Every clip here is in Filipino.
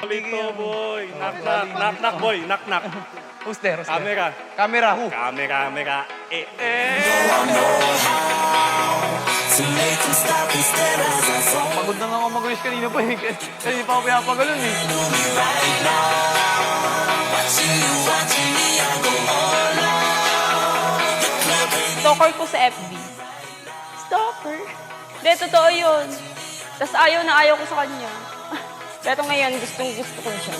Lito, boy. Knock, knock. Knock, knock, boy. Knock, knock. Who's there? Who's there? Camera. Camera, who? Camera. Pagod na nga ako mag-wish kanina pa eh. Kasi pa ako pinapagalon eh. Stalker ko sa FB. Stalker? Hindi, totoo yun. Tapos ayaw na ayaw ko sa kanya. Pero ngayon, gustong gusto ko siya.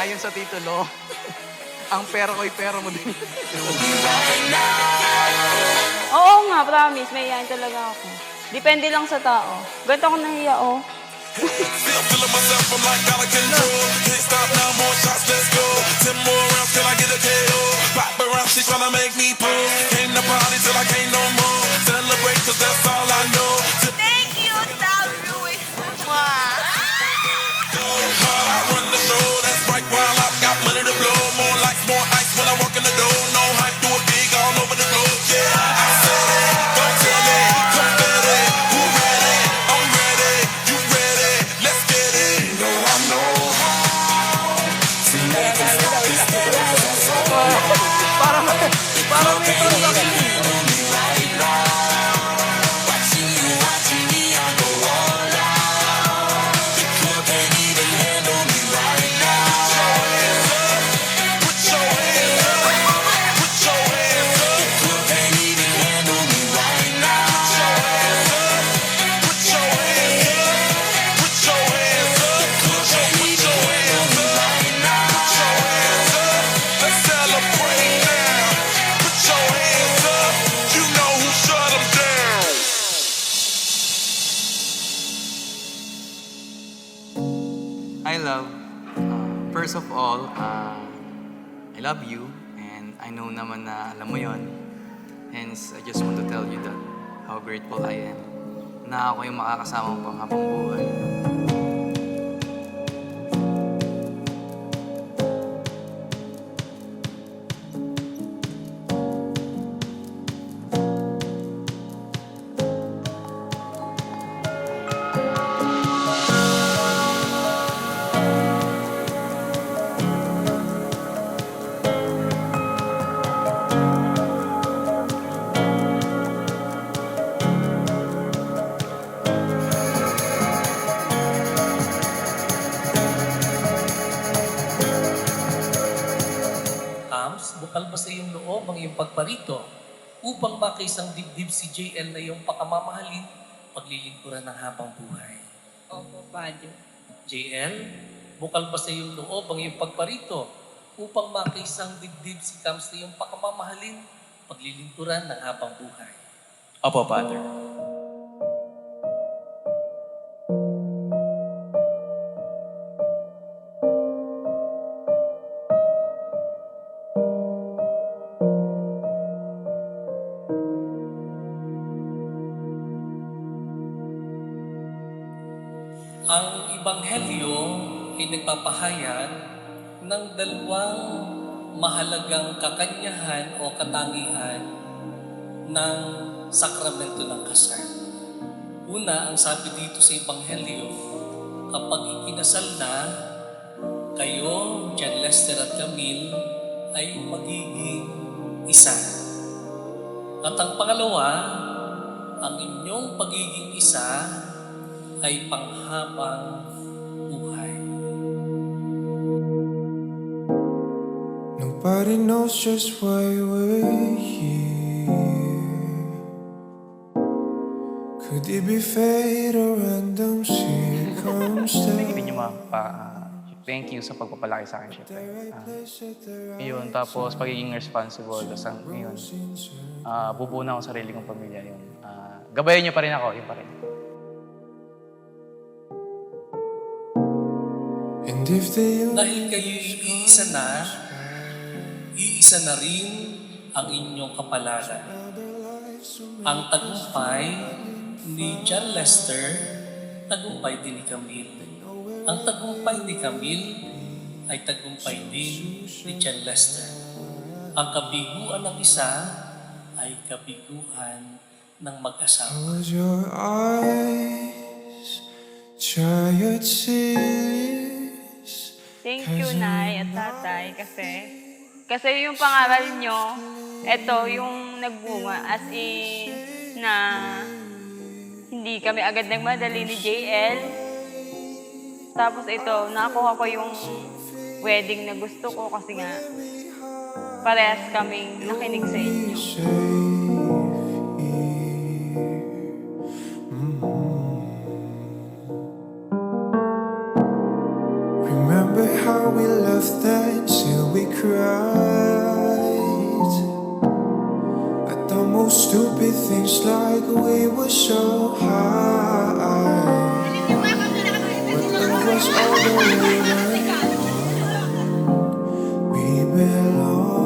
Ayon sa titulo, ang pera ko'y pera mo din. Oo nga, promise. May iyain talaga ako. Depende lang sa tao. Ganito ako nahiya, oh. Still feeling myself, I'm like out of control. Can't stop now, more shots, let's go. 10 more rounds till I get a KO. Pop around, she's tryna make me pull. Came to party till I can't no more. Celebrate, cause that's all I know. Thank you, Tawi. Go hard, I run the show. That's right, while I've got money to blow. More lights, more ice when I walk in the door. No hype, do it big all over the globe. Yeah, I said it, don't tell it. Come get it, who ready? I'm ready, you ready? Let's get it. You know I know how to make it stop this Parang may transaction eh. Hi, love. First of all, I love you and I know naman na alam mo yon. Hence, I just want to tell you that how grateful I am na ako yung makakasama mo pang habang buhay. Bukal ba sa iyong loob ang iyong pagparito upang makaisang dibdib si JL na iyong pakamamahalin, paglilingkuran ng habang buhay? Opo, Padre. JL, bukal ba sa iyong loob ang iyong pagparito upang makaisang dibdib si Cams na iyong pakamamahalin, paglilingkuran ng habang buhay? Opo, Father. Ang Ebanghelyo ay nagpapahayag ng dalawang mahalagang kakanyahan o katangian ng sakramento ng kasal. Una, ang sabi dito sa Ebanghelyo, kapag ikinasal na, kayo, John Lester at Camille, ay magiging isa. At ang pangalawa, ang inyong pagiging isa ay panghabang buhay. Nobody knows just why we're here. Could it be fate or random circumstance? Ibig niyo thank you sa pagpapalaki sa akin, syempre. Yun, tapos pagiging responsible. Tapos ngayon, bubuo na ako sa sarili kong pamilya. Yun. Gabayan niyo pa rin ako, yun pa rin. Dahil kayo iisa na rin ang inyong kapalaran. Ang tagumpay ni John Lester, tagumpay din ni Camille. Ang tagumpay ni Camille ay tagumpay din ni John Lester. Ang kabiguan ng isa ay kabiguan ng mag-asawa. Close your eyes your tears. Thank you, Nay at Tatay, kasi yung pangaral nyo, eto yung nagbunga as in na hindi kami agad nagmadali ni JL. Tapos ito, nakuha ko yung wedding na gusto ko kasi nga parehas kaming nakinig sa inyo. Remember how we laughed until we cried at the most stupid things, like we were so high. But love was all the way around. We belong.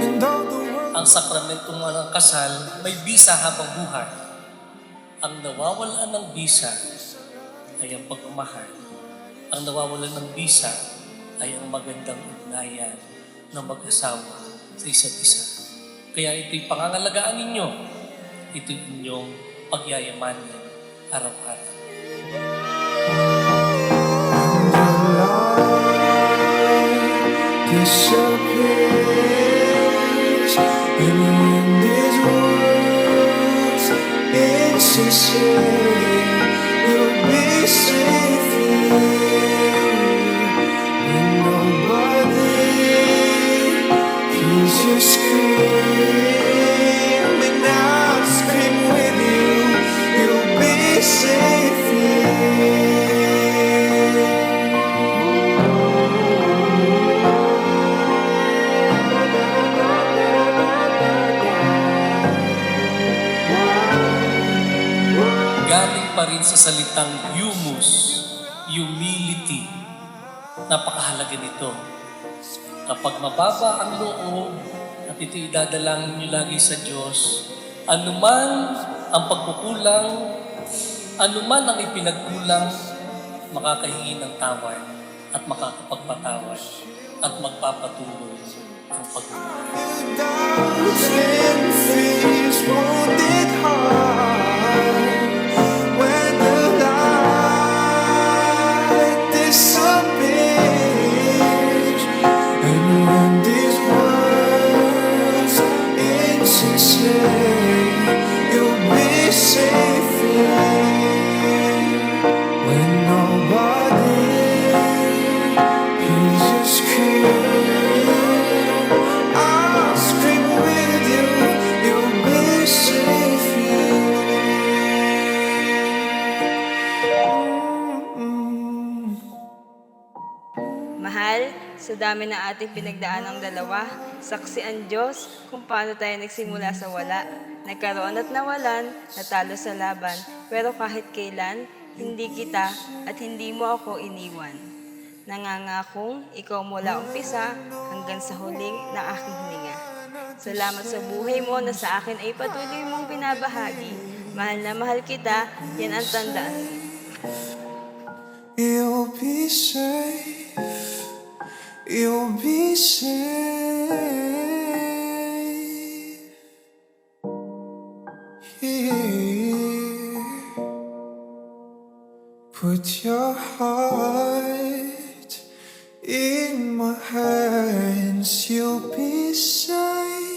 And all the world. Ang sakramentong mga kasal may bisa habang buhay. Ang nawawalan ng bisa ay ang pagmamahal. Ang nawawalan ng bisa ay ang magandang ugnayan ng mag-asawa sa isa't isa. Kaya ito'y pangangalagaan ninyo. Ito'y inyong pagyayamanin araw-araw. Disappears, and when these words insincere, you'll be safe here with nobody. Please just scream, and I'll scream with you. You'll be safe here. Galing pa rin sa salitang humus, humility. Napakahalaga nito. Kapag mababa ang loob at ito idadalangin niyo lagi sa Diyos, anuman ang pagkukulang, anuman ang ipinagkulang, makakahingi ng tawad at makakapagpatawad at magpapatuloy ang pagkukulang. Thousand fears wounded heart, when the light disappears, and when these words insincere, you'll be safe here when nobody hears you scream. I'll scream with you, you'll be safe here. Mahal, sa dami ng ating pinagdaan ng dalawa, saksi ang Diyos kung paano tayo nagsimula sa wala, nagkaroon at nawalan, natalo sa laban, pero kahit kailan, hindi kita at hindi mo ako iniwan. Nangangakong ikaw mula umpisa hanggang sa huling na aking hininga. Salamat sa buhay mo na sa akin ay patuloy mong binabahagi. Mahal na mahal kita, yan ang tandaan mo. You'll be safe. You'll be safe here. Put your heart in my hands. You'll be safe.